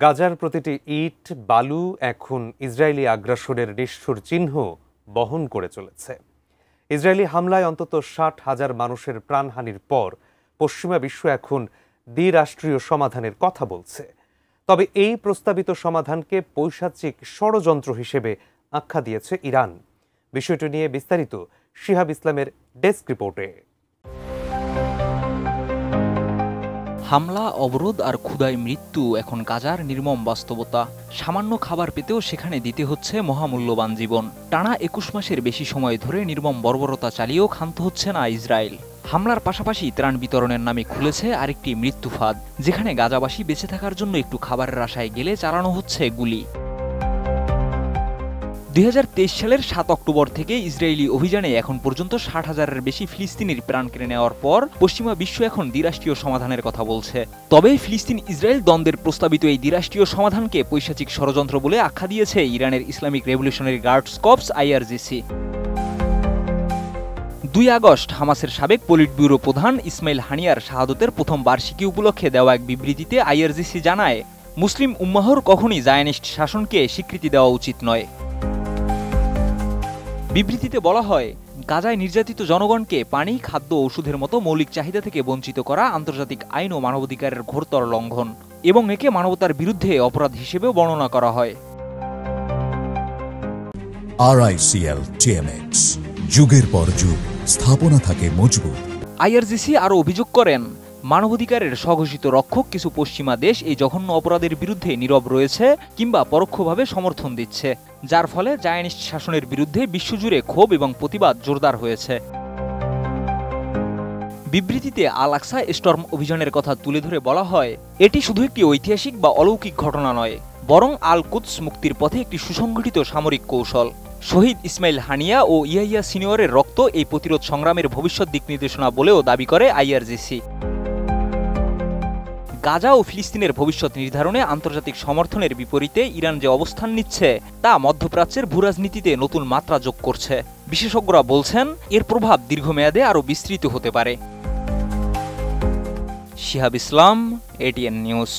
গাজার প্রতিটি ইট বালু এখন ইসরায়েলি আগ্রাসনের নিষ্ঠুর চিহ্ন বহন করে চলেছে। ইসরায়েলি হামলায় অন্তত ৬০,০০০ মানুষের প্রাণহানির পর পশ্চিমা বিশ্ব এখন দ্বিরাষ্ট্রীয় সমাধানের কথা বলছে। তবে এই প্রস্তাবিত সমাধানকে পৈশাচিক ষড়যন্ত্র হিসেবে আখ্যা দিয়েছে ইরান। বিষয়টি নিয়ে বিস্তারিত শিহাব ইসলামের ডেস্ক রিপোর্টে। হামলা, অবরোধ আর ক্ষুধায় মৃত্যু এখন গাজার নির্মম বাস্তবতা। সামান্য খাবার পেতেও সেখানে দিতে হচ্ছে মহামূল্যবান জীবন। টানা ২১ মাসের বেশি সময় ধরে নির্মম বর্বরতা চালিয়েও ক্ষান্ত হচ্ছে না ইসরায়েল। হামলার পাশাপাশি ত্রাণ বিতরণের নামে খুলেছে আরেকটি মৃত্যু ফাঁদ, যেখানে গাজাবাসী বেঁচে থাকার জন্য একটু খাবারের আশায় গেলে চালানো হচ্ছে গুলি। ২০২৩ সালের ৭ অক্টোবর থেকে ইসরায়েলি অভিযানে এখন পর্যন্ত ৬০,০০০-এর বেশি ফিলিস্তিনির প্রাণ কেড়ে নেওয়ার পর পশ্চিমা বিশ্ব এখন দ্বিরাষ্ট্রীয় সমাধানের কথা বলছে। তবে ফিলিস্তিন ইসরায়েল দ্বন্দ্বের প্রস্তাবিত এই দ্বিরাষ্ট্রীয় সমাধানকে পৈশাচিক ষড়যন্ত্র বলে আখ্যা দিয়েছে ইরানের Islamic revolutionary guards corps IRGC। ২ August হামাসের সাবেক পলিট ব্যুরো প্রধান ইসমাইল হানিয়ার শাহাদতের প্রথম বার্ষিকী উপলক্ষে দেওয়া এক বিবৃতিতে IRGC জানায়, মুসলিম উম্মাহর কখনই জায়নিস্ট শাসনকে স্বীকৃতি দেওয়া উচিত নয়। বিবৃতিতে বলা হয়, গাজায় নির্যাতিত জনগণকে পানি, খাদ্য, ওষুধের মতো মৌলিক চাহিদা থেকে বঞ্চিত করা আন্তর্জাতিক আইন ও মানবাধিকারের ঘোরতর লঙ্ঘন এবং একে মানবতার বিরুদ্ধে অপরাধ হিসেবেও বর্ণনা করা হয়। RICL TMX, যুগের পর যুগ স্থাপনা থাকে মজবুত। IRGC আরও অভিযোগ করেন, মানবাধিকারের স্বঘোষিত রক্ষক কিছু পশ্চিমা দেশ এই জঘন্য অপরাধের বিরুদ্ধে নীরব রয়েছে কিংবা পরোক্ষভাবে সমর্থন দিচ্ছে, যার ফলে জায়নিস্ট শাসনের বিরুদ্ধে বিশ্বজুড়ে ক্ষোভ এবং প্রতিবাদ জোরদার হয়েছে। বিবৃতিতে আল আকসা স্টর্ম অভিযানের কথা তুলে ধরে বলা হয়, এটি শুধু একটি ঐতিহাসিক বা অলৌকিক ঘটনা নয়, বরং আল কুদস মুক্তির পথে একটি সুসংগঠিত সামরিক কৌশল। শহীদ ইসমাইল হানিয়া ও ইয়াহিয়া সিনিয়রের রক্ত এই প্রতিরোধ সংগ্রামের ভবিষ্যৎ দিক নির্দেশনা বলেও দাবি করে IRGC। গাজা ও ফিলিস্তিনের ভবিষ্যৎ নির্ধারণে আন্তর্জাতিক সমর্থনের বিপরীতে ইরান যে অবস্থান নিচ্ছে তা মধ্যপ্রাচ্যের ভূরাজনীতিতে নতুন মাত্রা যোগ করছে। বিশেষজ্ঞরা বলছেন, এর প্রভাব দীর্ঘমেয়াদে আরও বিস্তৃত হতে পারে। শিহাব ইসলাম, ATN নিউজ।